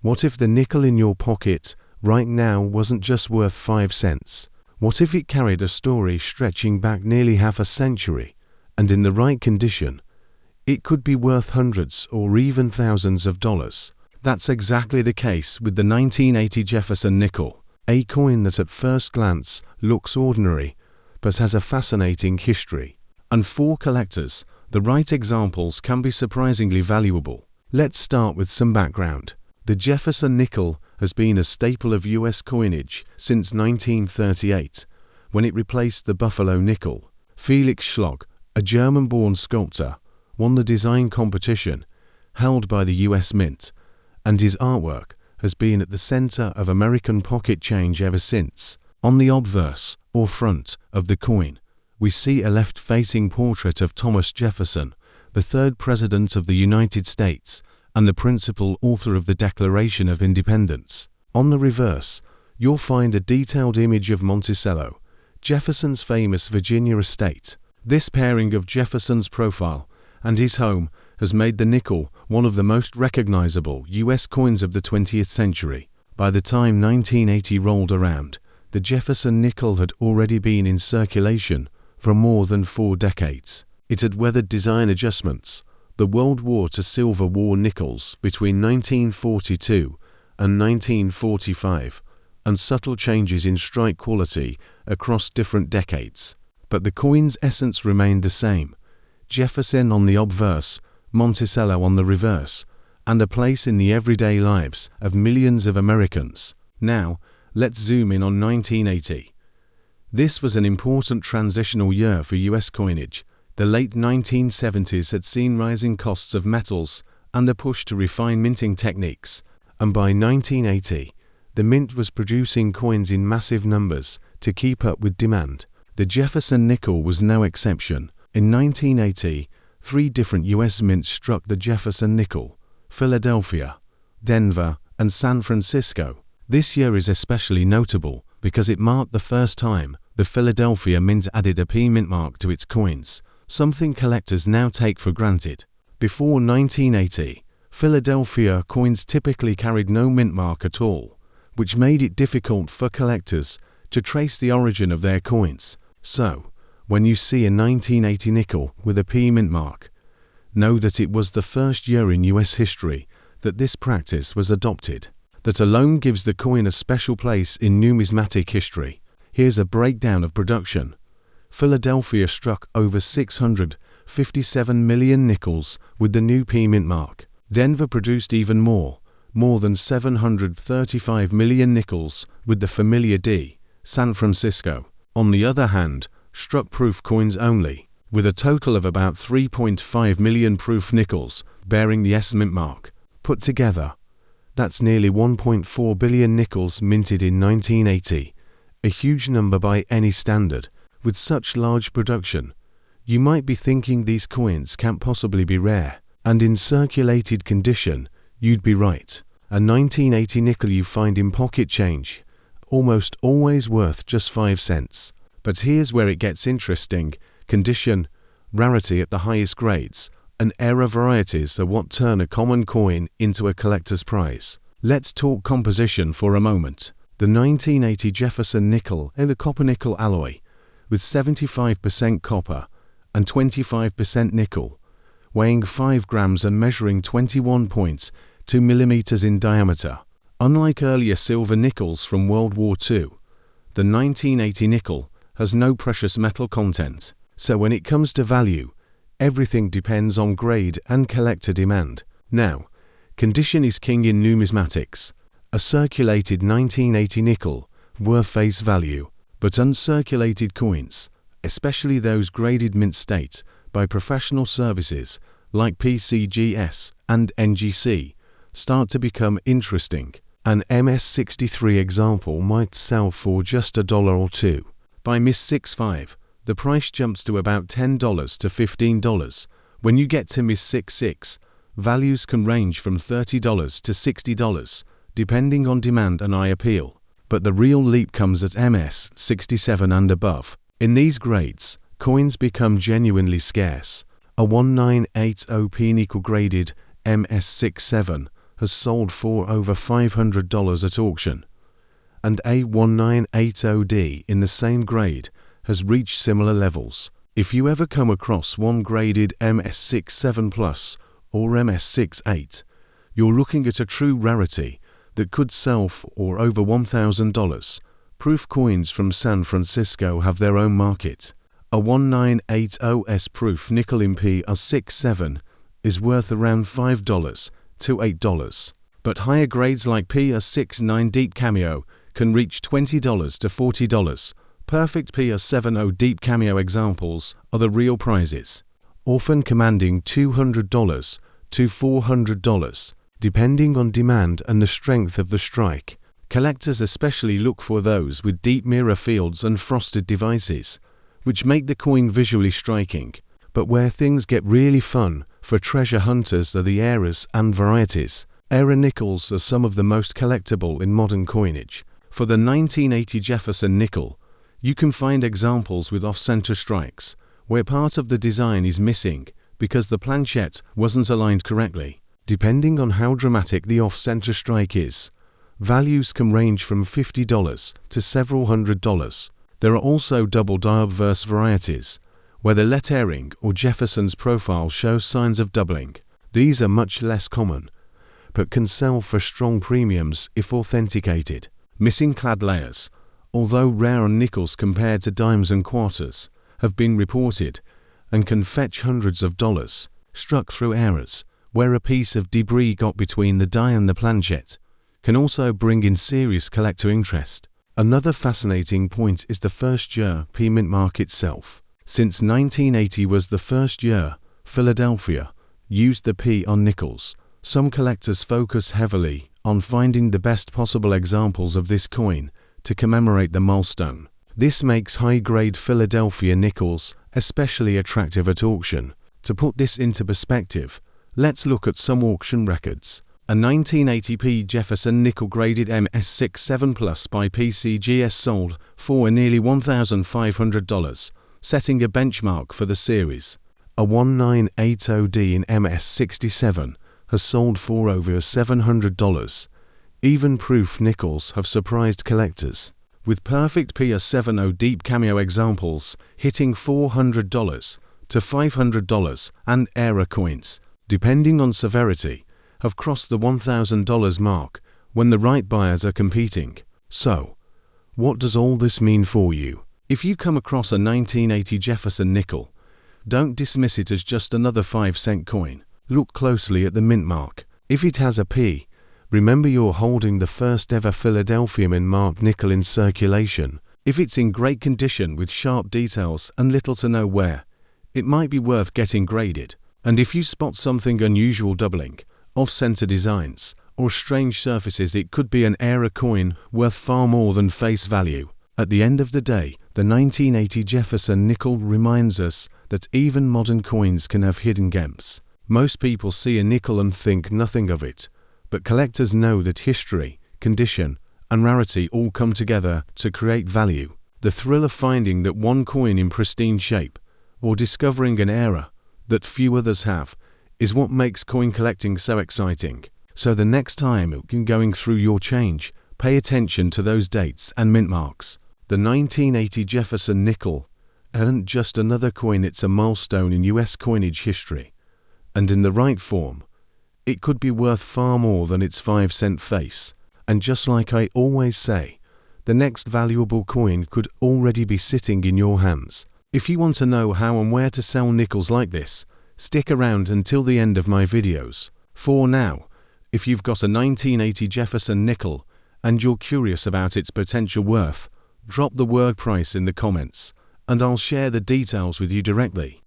What if the nickel in your pocket right now wasn't just worth 5 cents? What if it carried a story stretching back nearly half a century, and in the right condition, it could be worth hundreds or even thousands of dollars? That's exactly the case with the 1980 Jefferson nickel, a coin that at first glance looks ordinary, but has a fascinating history. And for collectors, the right examples can be surprisingly valuable. Let's start with some background. The Jefferson nickel has been a staple of US coinage since 1938, when it replaced the Buffalo nickel. Felix Schlock, a German-born sculptor, won the design competition held by the US Mint, and his artwork has been at the center of American pocket change ever since. On the obverse, or front, of the coin, we see a left-facing portrait of Thomas Jefferson, the third President of the United States and the principal author of the Declaration of Independence. On the reverse, you'll find a detailed image of Monticello, Jefferson's famous Virginia estate. This pairing of Jefferson's profile and his home has made the nickel one of the most recognizable US coins of the 20th century. By the time 1980 rolled around, the Jefferson nickel had already been in circulation for more than 4 decades. It had weathered design adjustments, the World War to Silver War nickels between 1942 and 1945, and subtle changes in strike quality across different decades. But the coin's essence remained the same: Jefferson on the obverse, Monticello on the reverse, and a place in the everyday lives of millions of Americans. Now, let's zoom in on 1980. This was an important transitional year for US coinage. The late 1970s had seen rising costs of metals and a push to refine minting techniques, and by 1980, the mint was producing coins in massive numbers to keep up with demand. The Jefferson nickel was no exception. In 1980, 3 different US mints struck the Jefferson nickel: Philadelphia, Denver, and San Francisco. This year is especially notable because it marked the first time the Philadelphia mint added a P mint mark to its coins, something collectors now take for granted. Before 1980, Philadelphia coins typically carried no mint mark at all, which made it difficult for collectors to trace the origin of their coins. So, when you see a 1980 nickel with a P mint mark, know that it was the first year in US history that this practice was adopted. That alone gives the coin a special place in numismatic history. Here's a breakdown of production. Philadelphia struck over 657 million nickels with the new P mint mark. Denver produced even more than 735 million nickels with the familiar D. San Francisco, on the other hand, struck proof coins only, with a total of about 3.5 million proof nickels bearing the S mint mark. Put together, that's nearly 1.4 billion nickels minted in 1980, a huge number by any standard. With such large production, you might be thinking these coins can't possibly be rare, and in circulated condition, you'd be right. A 1980 nickel you find in pocket change, almost always worth just 5 cents. But here's where it gets interesting. Condition, rarity at the highest grades, and era varieties are what turn a common coin into a collector's prize. Let's talk composition for a moment. The 1980 Jefferson nickel in a copper-nickel alloy, with 75% copper and 25% nickel, weighing 5 grams and measuring 21.2 millimeters in diameter. Unlike earlier silver nickels from World War II, the 1980 nickel has no precious metal content. So when it comes to value, everything depends on grade and collector demand. Now, condition is king in numismatics. A circulated 1980 nickel worth face value, but uncirculated coins, especially those graded mint state by professional services like PCGS and NGC, start to become interesting. An MS-63 example might sell for just $1 or $2. By MS-65, the price jumps to about $10 to $15. When you get to MS-66, values can range from $30 to $60, depending on demand and eye appeal. But the real leap comes at MS-67 and above. In these grades, coins become genuinely scarce. A 1980 P nickel graded MS-67 has sold for over $500 at auction, and a 1980D in the same grade has reached similar levels. If you ever come across one graded MS67 Plus or MS68, you're looking at a true rarity that could sell for over $1,000. Proof coins from San Francisco have their own market. A 1980S proof nickel in PR67 is worth around $5 to $8, but higher grades like PR69 Deep Cameo can reach $20 to $40. Perfect PR70 Deep Cameo examples are the real prizes, often commanding $200 to $400, depending on demand and the strength of the strike. Collectors especially look for those with deep mirror fields and frosted devices, which make the coin visually striking. But where things get really fun for treasure hunters are the eras and varieties. Era nickels are some of the most collectible in modern coinage. For the 1980 Jefferson nickel, you can find examples with off-center strikes, where part of the design is missing because the planchette wasn't aligned correctly. Depending on how dramatic the off-center strike is, values can range from $50 to several $100s. There are also double die-obverse varieties, where the lettering or Jefferson's profile shows signs of doubling. These are much less common, but can sell for strong premiums if authenticated. Missing clad layers, although rare on nickels compared to dimes and quarters, have been reported and can fetch hundreds of dollars. Struck through errors, where a piece of debris got between the die and the planchette, can also bring in serious collector interest. Another fascinating point is the first year P mint mark itself. Since 1980 was the first year Philadelphia used the P on nickels, some collectors focus heavily on finding the best possible examples of this coin to commemorate the milestone. This makes high-grade Philadelphia nickels especially attractive at auction. To put this into perspective, let's look at some auction records. A 1980p Jefferson nickel-graded MS67 Plus by PCGS sold for nearly $1,500, setting a benchmark for the series. A 1980D in MS67 has sold for over $700. Even proof nickels have surprised collectors, with perfect PR70 Deep Cameo examples hitting $400 to $500, and era coins, depending on severity, have crossed the $1,000 mark when the right buyers are competing. So, what does all this mean for you? If you come across a 1980 Jefferson nickel, don't dismiss it as just another 5-cent coin. Look closely at the mint mark. If it has a P, remember you're holding the first ever Philadelphia mint marked nickel in circulation. If it's in great condition with sharp details and little to no wear, it might be worth getting graded. And if you spot something unusual doubling, off-center designs, or strange surfaces, it could be an era coin worth far more than face value. At the end of the day, the 1980 Jefferson nickel reminds us that even modern coins can have hidden gems. Most people see a nickel and think nothing of it, but collectors know that history, condition, and rarity all come together to create value. The thrill of finding that one coin in pristine shape, or discovering an era that few others have, is what makes coin collecting so exciting. So the next time you're going through your change, pay attention to those dates and mint marks. The 1980 Jefferson nickel isn't just another coin, it's a milestone in US coinage history. And in the right form, it could be worth far more than its 5-cent face. And just like I always say, the next valuable coin could already be sitting in your hands. If you want to know how and where to sell nickels like this, stick around until the end of my videos. For now, if you've got a 1980 Jefferson nickel and you're curious about its potential worth, drop the word price in the comments, and I'll share the details with you directly.